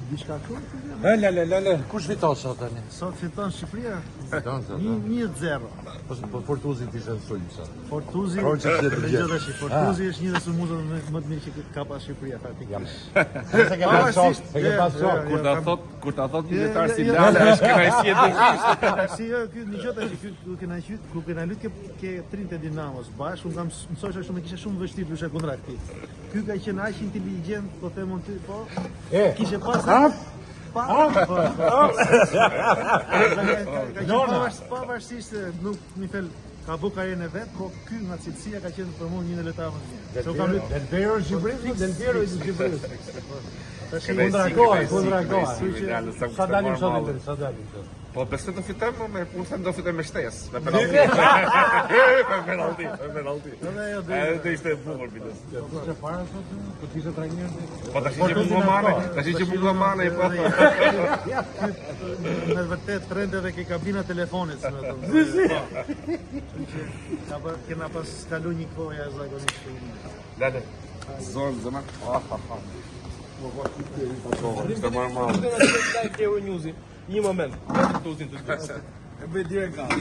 Diçka këtu? Le, kush fiton sot tani? Sot fiton Shqipëria? Fiton sot. 1-0. Po Fortuzi ishte në sulm sot. Fortuzi, Fortuzi është një dhe sulmuzët më të mirë që ka pas Shqipëria faktikisht. Kur ta thot militar si Lala është kënaqësi e dëgjimit. Si ky një gjë tash ku kena lut ke trinte Dinamos bash, unë kam mësoj ashtu më kisha shumë vështirë lyshe kundra këtij. Ky ka qenë aq inteligjent, po them ty, po. Kishe pas pavarësisht se nuk mi fel ka bu karrierën e vet, po ky nga cilësia ka qenë për mua një ndër lojtarët më të mirë. Del Piero në Shqipëri, Del Piero ishte në Shqipëri. Kundra koha. Sa dalim sot? Po besoj të fitojmë, unë them do fitojmë me shtesë, me penalti. Me penalti. Do ishte bukur biles. Çfarë para sot? Po ishte trajner. Po tash që mungo mane, po. Me vërtet trende edhe ke kabina telefonit. Kena pas kalu një kohë jashtëzakonisht. Lale. Zorë, zëma. Ishte normal. Një moment, Fortuzin të dy. E bëj direkt.